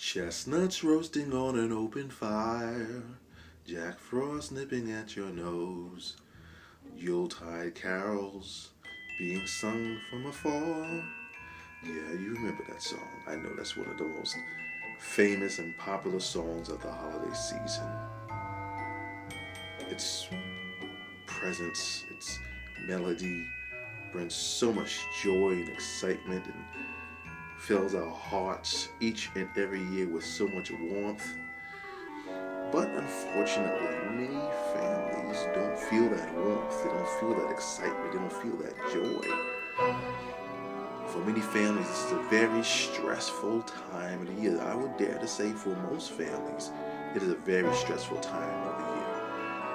Chestnuts roasting on an open fire, Jack Frost nipping at your nose, Yuletide carols being sung from afar. Yeah, you remember that song. I know that's one of the most famous and popular songs of the holiday season. Its presence, its melody brings so much joy and excitement and fills our hearts each and every year with so much warmth. But unfortunately, many families don't feel that warmth, they don't feel that excitement, they don't feel that joy. For many families, this is a very stressful time of the year. I would dare to say for most families, it is a very stressful time of the year.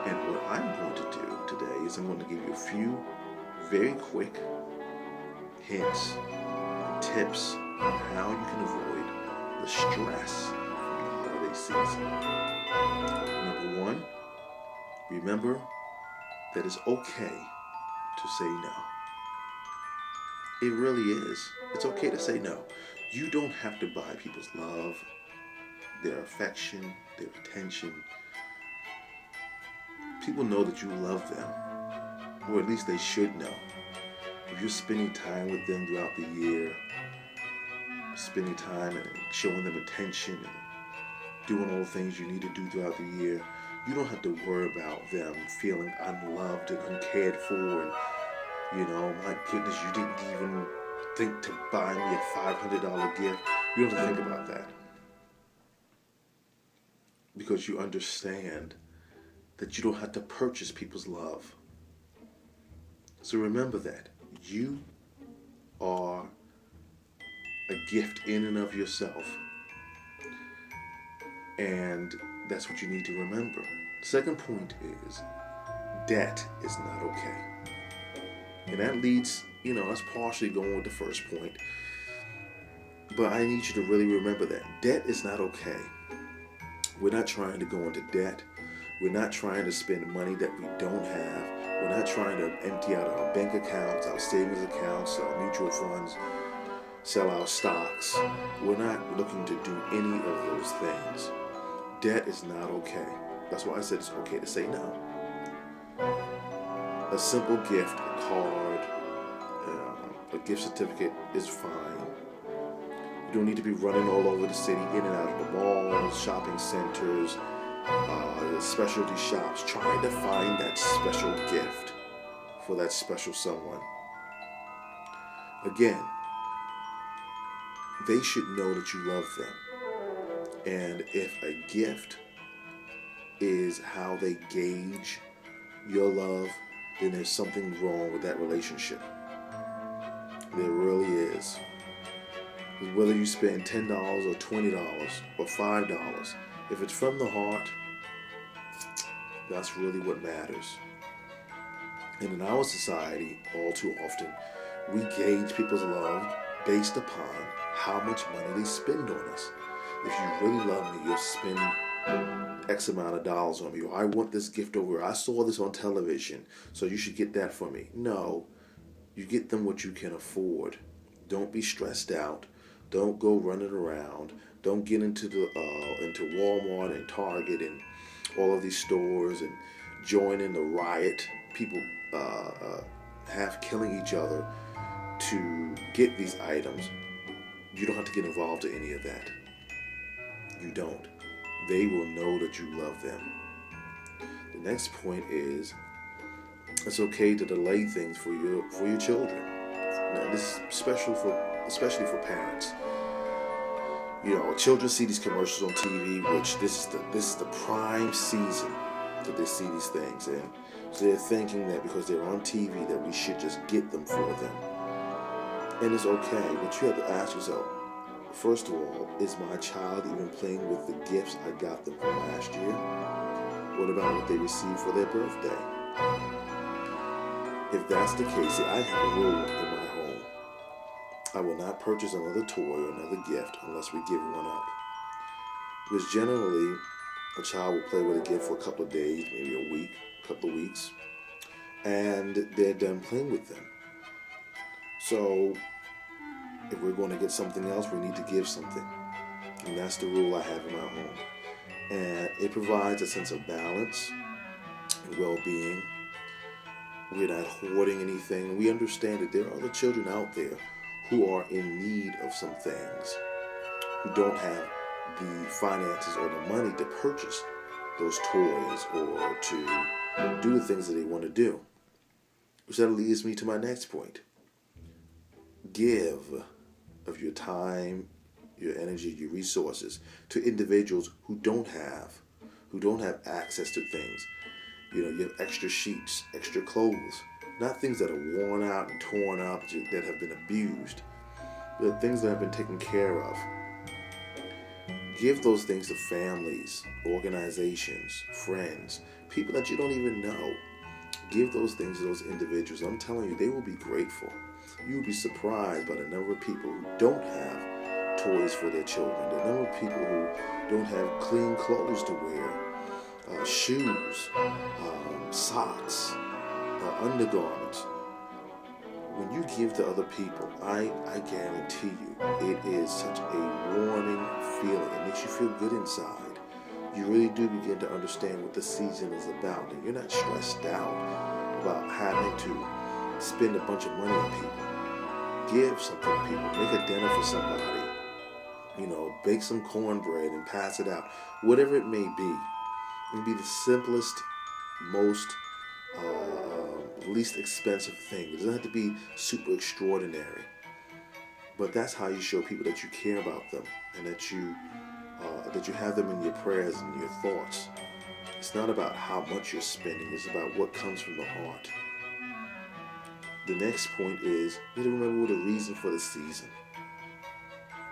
And what I'm going to do today is I'm going to give you a few very quick hints and tips on how you can avoid the stress from the holiday season. Number one, remember that it's okay to say no. It really is. It's okay to say no. You don't have to buy people's love, their affection, their attention. People know that you love them, or at least they should know. If you're spending time with them throughout the year, spending time and showing them attention and doing all the things you need to do throughout the year, you don't have to worry about them feeling unloved and uncared for and my goodness, you didn't even think to buy me a $500 gift. You don't have to think about that. Because you understand that you don't have to purchase people's love. So remember that. You are a gift in and of yourself. And that's what you need to remember. Second point is, debt is not okay. And that leads, that's partially going with the first point. But I need you to really remember that. Debt is not okay. We're not trying to go into debt. We're not trying to spend money that we don't have. We're not trying to empty out our bank accounts, our savings accounts, our mutual funds, sell our stocks. We're not looking to do any of those things. Debt is not okay. That's why I said it's okay to say no. A simple gift, a card, a gift certificate is fine. You don't need to be running all over the city, in and out of the malls, shopping centers, specialty shops, trying to find that special gift for that special someone. Again, they should know that you love them. And if a gift is how they gauge your love, then there's something wrong with that relationship. There really is. Whether you spend $10 or $20 or $5, if it's from the heart, that's really what matters. And in our society, all too often, we gauge people's love based upon how much money they spend on us. If you really love me, you'll spend X amount of dollars on me. Or I want this gift over. I saw this on television, so you should get that for me. No, you get them what you can afford. Don't be stressed out. Don't go running around. Don't get into Walmart and Target and all of these stores and join in the riot. People half killing each other to get these items. You don't have to get involved in any of that. You don't. They will know that you love them. The next point is, it's okay to delay things for your children. Now, this is especially for parents. Children see these commercials on TV, which this is the prime season that they see these things, and so they're thinking that because they're on TV that we should just get them for them. And it's okay, but you have to ask yourself, first of all, is my child even playing with the gifts I got them from last year? What about what they received for their birthday? If that's the case, see, I have a rule in my home. I will not purchase another toy or another gift unless we give one up. Because generally, a child will play with a gift for a couple of days, maybe a week, a couple of weeks, and they're done playing with them. So, if we're going to get something else, we need to give something. And that's the rule I have in my home. And it provides a sense of balance and well-being. We're not hoarding anything. We understand that there are other children out there who are in need of some things, who don't have the finances or the money to purchase those toys or to do the things that they want to do. Which that leads me to my next point. Give of your time, your energy, your resources to individuals who don't have access to things. You know, you have extra sheets, extra clothes, not things that are worn out and torn up, that have been abused, but things that have been taken care of. Give those things to families, organizations, friends, people that you don't even know. Give those things to those individuals. I'm telling you, they will be grateful. You will be surprised by the number of people who don't have toys for their children, the number of people who don't have clean clothes to wear, shoes, socks, undergarments. When you give to other people, I guarantee you, it is such a warming feeling. It makes you feel good inside. You really do begin to understand what the season is about, and you're not stressed out about having to spend a bunch of money on people. Give something to people. Make a dinner for somebody. You know, bake some cornbread and pass it out. Whatever it may be. It can be the simplest, most least expensive thing. It doesn't have to be super extraordinary. But that's how you show people that you care about them and that you have them in your prayers and your thoughts. It's not about how much you're spending. It's about what comes from the heart. The next point is you need to remember the reason for the season.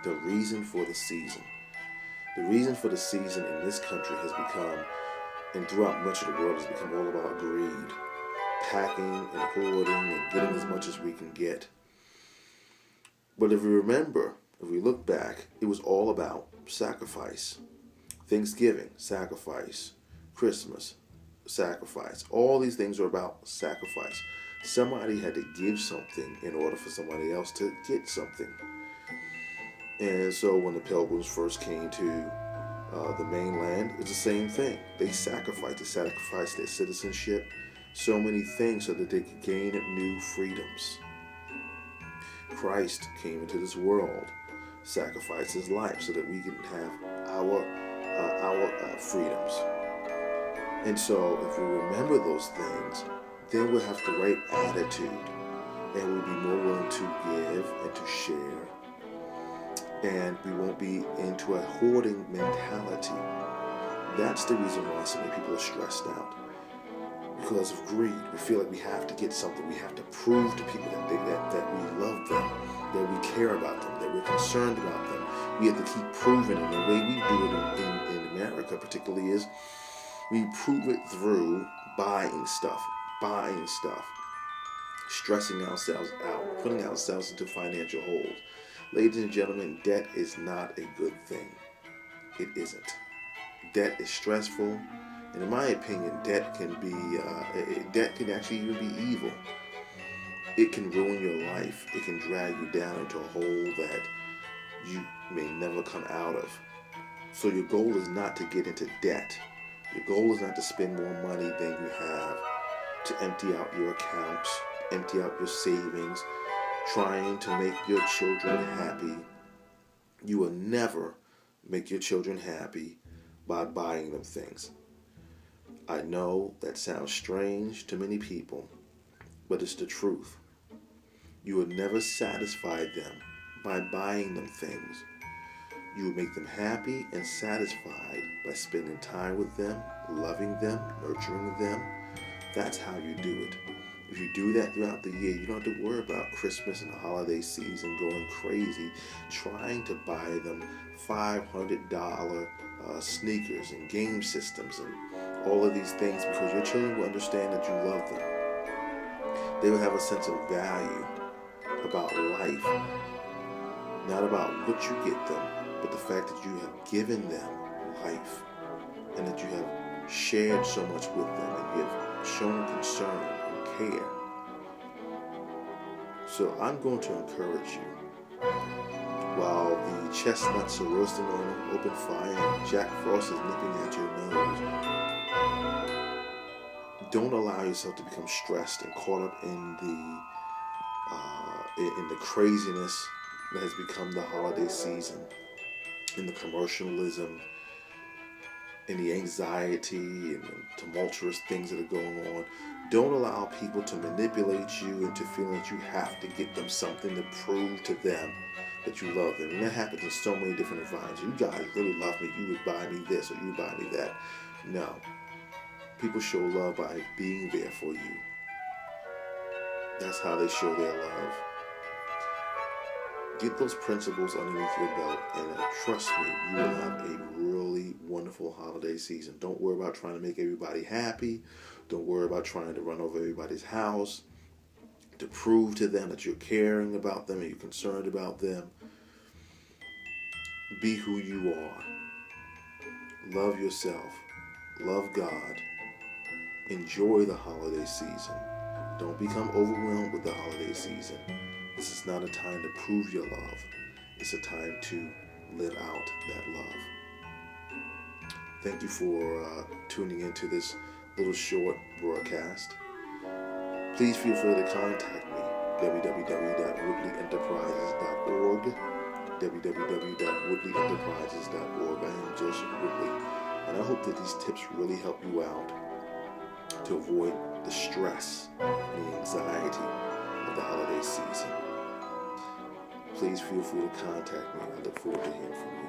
The reason for the season. The reason for the season in this country has become, and throughout much of the world, has become all about greed. Packing and hoarding and getting as much as we can get. But if we remember, if we look back, it was all about sacrifice. Thanksgiving, sacrifice. Christmas, sacrifice. All these things are about sacrifice. Somebody had to give something in order for somebody else to get something. And so when the Pilgrims first came to the mainland, it's the same thing. They sacrificed their citizenship, so many things so that they could gain new freedoms. Christ came into this world, sacrificed his life so that we can have our freedoms. And so if we remember those things, then we'll have the right attitude and we'll be more willing to give and to share. And we won't be into a hoarding mentality. That's the reason why so many people are stressed out. Because of greed. We feel like we have to get something. We have to prove to people that we love them, that we care about them, that we're concerned about them. We have to keep proving it. The way we do it in America particularly is we prove it through buying stuff, stressing ourselves out, putting ourselves into financial holes. Ladies and gentlemen, debt is not a good thing. It isn't. Debt is stressful. And in my opinion, debt can actually even be evil. It can ruin your life. It can drag you down into a hole that you may never come out of. So your goal is not to get into debt. Your goal is not to spend more money than you have, to empty out your accounts, empty out your savings, trying to make your children happy. You will never make your children happy by buying them things. I know that sounds strange to many people, but it's the truth. You will never satisfy them by buying them things. You will make them happy and satisfied by spending time with them, loving them, nurturing them. That's how you do it. If you do that throughout the year, you don't have to worry about Christmas and the holiday season going crazy, trying to buy them $500 sneakers and game systems and all of these things, because your children will understand that you love them. They will have a sense of value about life, not about what you get them, but the fact that you have given them life and that you have shared so much with them and you have shown concern and care. So I'm going to encourage you while the chestnuts are roasting on an open fire and Jack Frost is nipping at your nose. Don't allow yourself to become stressed and caught up in the craziness that has become the holiday season, in the commercialism, in the anxiety and the tumultuous things that are going on. Don't allow people to manipulate you into feeling that you have to get them something to prove to them that you love them. And that happens in so many different environments. You guys really love me, you would buy me this or you would buy me that. No. People show love by being there for you. That's how they show their love. Get those principles underneath your belt, and trust me, you will have a really wonderful holiday season. Don't worry about trying to make everybody happy. Don't worry about trying to run over everybody's house to prove to them that you're caring about them and you're concerned about them. Be who you are. Love yourself. Love God. Enjoy the holiday season. Don't become overwhelmed with the holiday season. This is not a time to prove your love. It's a time to live out that love. Thank you for tuning into this little short broadcast. Please feel free to contact me. www.woodleyenterprises.org www.woodleyenterprises.org. I am Joseph Woodley, and I hope that these tips really help you out to avoid the stress and the anxiety of the holiday season. Please feel free to contact me. I look forward to hearing from you.